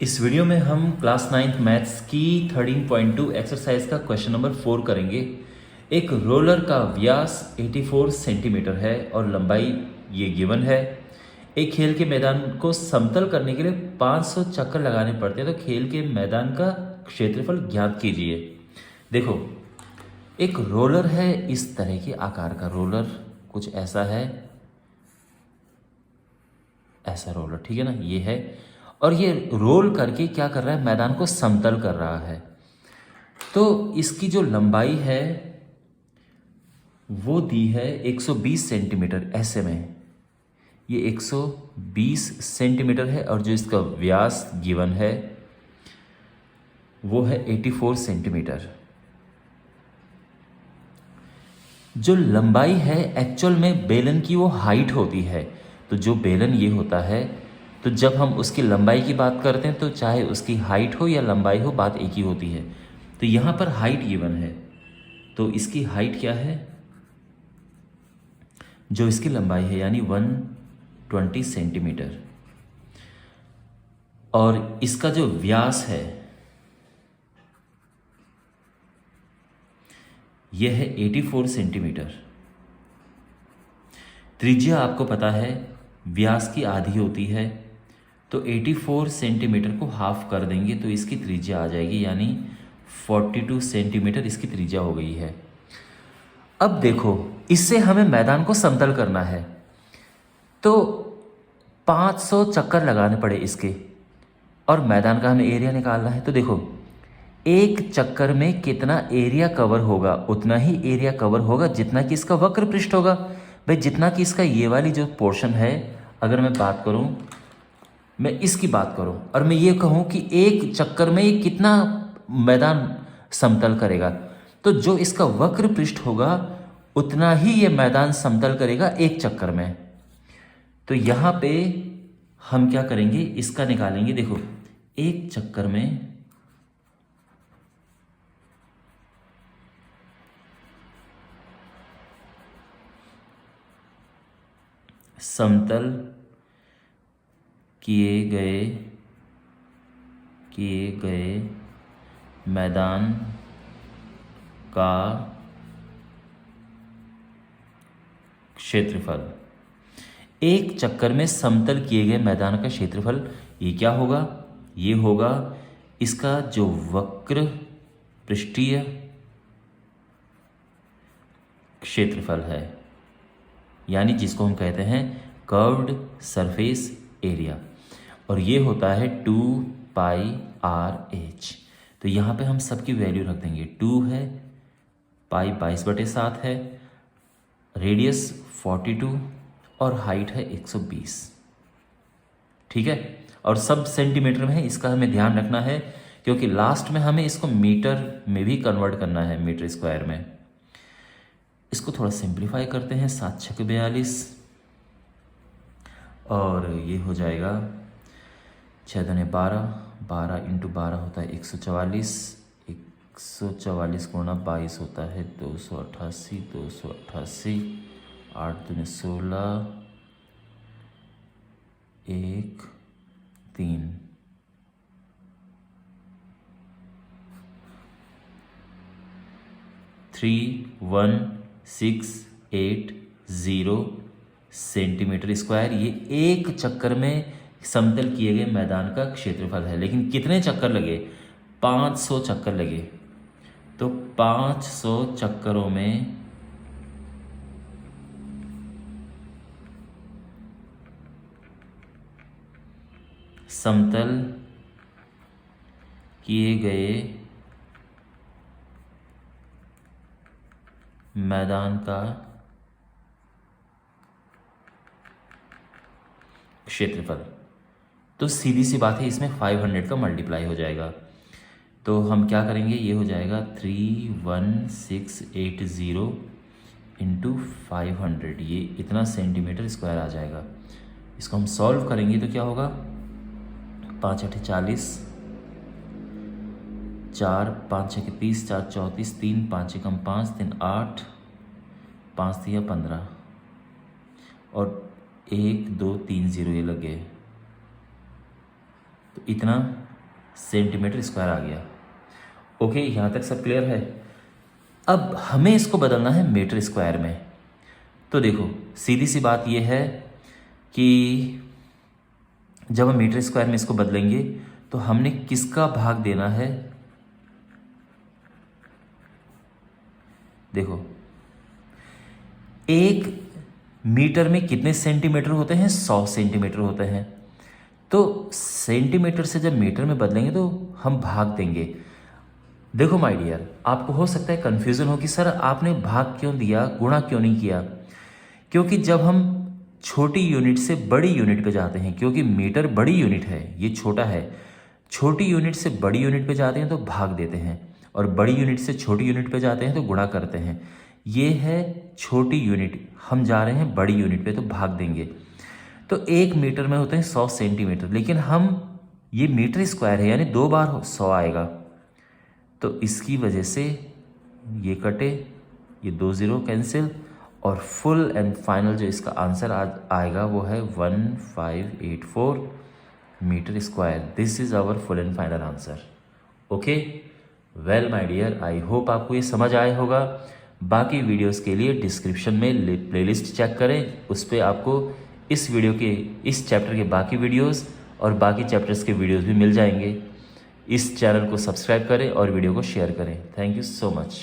इस वीडियो में हम क्लास 9th मैथ्स की 13.2 एक्सरसाइज का क्वेश्चन नंबर 4 करेंगे। एक रोलर का व्यास 84 सेंटीमीटर है और लंबाई ये गिवन है। एक खेल के मैदान को समतल करने के लिए 500 चक्कर लगाने पड़ते हैं, तो खेल के मैदान का क्षेत्रफल ज्ञात कीजिए। देखो, एक रोलर है, इस तरह के आकार का रोलर कुछ ऐसा है, ऐसा रोलर, ठीक है ना, ये है। और ये रोल करके क्या कर रहा है, मैदान को समतल कर रहा है। तो इसकी जो लंबाई है वो दी है 120 सेंटीमीटर, ऐसे में ये 120 सेंटीमीटर है, और जो इसका व्यास गिवन है वो है 84 सेंटीमीटर। जो लंबाई है एक्चुअल में बेलन की वो हाइट होती है। तो जो बेलन ये होता है, तो जब हम उसकी लंबाई की बात करते हैं तो चाहे उसकी हाइट हो या लंबाई हो, बात एक ही होती है। तो यहाँ पर हाइट गिवन है, तो इसकी हाइट क्या है, जो इसकी लंबाई है यानी 120 सेंटीमीटर, और इसका जो व्यास है यह है 84 सेंटीमीटर। त्रिज्या आपको पता है व्यास की आधी होती है, तो 84 सेंटीमीटर को हाफ कर देंगे तो इसकी त्रिज्या आ जाएगी, यानी 42 सेंटीमीटर इसकी त्रिज्या हो गई है। अब देखो, इससे हमें मैदान को समतल करना है, तो 500 चक्कर लगाने पड़े इसके, और मैदान का हमें एरिया निकालना है। तो देखो, एक चक्कर में कितना एरिया कवर होगा, उतना ही एरिया कवर होगा जितना कि इसका वक्र पृष्ठ होगा। भाई, जितना कि इसका ये वाली जो पोर्शन है, अगर मैं बात करूं, मैं इसकी बात करूं और मैं ये कहूं कि एक चक्कर में ये कितना मैदान समतल करेगा, तो जो इसका वक्र पृष्ठ होगा उतना ही ये मैदान समतल करेगा एक चक्कर में। तो यहाँ पे हम क्या करेंगे, इसका निकालेंगे। देखो, एक चक्कर में समतल किए गए मैदान का क्षेत्रफल, एक चक्कर में समतल किए गए मैदान का क्षेत्रफल ये क्या होगा, ये होगा इसका जो वक्र पृष्ठीय क्षेत्रफल है, यानी जिसको हम कहते हैं कर्व्ड सरफेस एरिया, और ये होता है 2πr/h। तो यहाँ पे हम सबकी वैल्यू रख देंगे। 2 है, पाई 22/7 है, रेडियस 42 और हाइट है 120। ठीक है, और सब सेंटीमीटर में है, इसका हमें ध्यान रखना है क्योंकि लास्ट में हमें इसको मीटर में भी कन्वर्ट करना है, मीटर स्क्वायर में। इसको थोड़ा सिंप्लीफाई करते हैं, 7 छक 42, और ये हो जाएगा 6 दूने 12, 12 × 12 होता है 144, 144 गुणा 22 होता है 288, 288, 8 दूने 16, 1 3, 3160 सेंटीमीटर स्क्वायर। ये एक चक्कर में समतल किए गए मैदान का क्षेत्रफल है। लेकिन कितने चक्कर लगे, 500 चक्कर लगे। तो 500 चक्करों में समतल किए गए मैदान का क्षेत्रफल, तो सीधी सी बात है, इसमें 500 का मल्टीप्लाई हो जाएगा। तो हम क्या करेंगे, ये हो जाएगा 31680 × 500, ये इतना सेंटीमीटर स्क्वायर आ जाएगा। इसको हम सॉल्व करेंगे तो क्या होगा, 5 8 40, 4 5 6 30, 4 34, 3 5 1 5, 3 8, 5 3 15, और 1 2 3 0 ये लग गए, तो इतना सेंटीमीटर स्क्वायर आ गया। ओके, यहाँ तक सब क्लियर है। अब हमें इसको बदलना है मीटर स्क्वायर में। तो देखो सीधी सी बात यह है कि जब हम मीटर स्क्वायर में इसको बदलेंगे तो हमने किसका भाग देना है, देखो 1 मीटर में कितने सेंटीमीटर होते हैं, 100 सेंटीमीटर होते हैं। तो सेंटीमीटर से जब मीटर में बदलेंगे तो हम भाग देंगे। देखो माय डियर, आपको हो सकता है कन्फ्यूज़न हो कि सर आपने भाग क्यों दिया, गुणा क्यों नहीं किया। क्योंकि जब हम छोटी यूनिट से बड़ी यूनिट पे जाते हैं, क्योंकि मीटर बड़ी यूनिट है, ये छोटा है, छोटी यूनिट से बड़ी यूनिट पे जाते हैं तो भाग देते हैं, और बड़ी यूनिट से छोटी यूनिट पे जाते हैं तो गुणा करते हैं। ये है छोटी यूनिट, हम जा रहे हैं बड़ी यूनिट पे तो भाग देंगे। तो 1 मीटर में होते हैं 100 सेंटीमीटर, लेकिन हम ये मीटर स्क्वायर है यानी 2 बार 100 आएगा, तो इसकी वजह से ये कटे, ये 2 0 कैंसिल, और फुल एंड फाइनल जो इसका आंसर आएगा वो है 1584 metre square. This is our full and final answer. Okay, well my dear, I hope आपको ये समझ आया होगा। बाकी वीडियोस के लिए डिस्क्रिप्शन में प्लेलिस्ट चेक करें, उस पर आपको इस वीडियो के, इस चैप्टर के बाकी वीडियोस और बाकी चैप्टर्स के वीडियोस भी मिल जाएंगे। इस चैनल को सब्सक्राइब करें और वीडियो को शेयर करें। Thank you so much.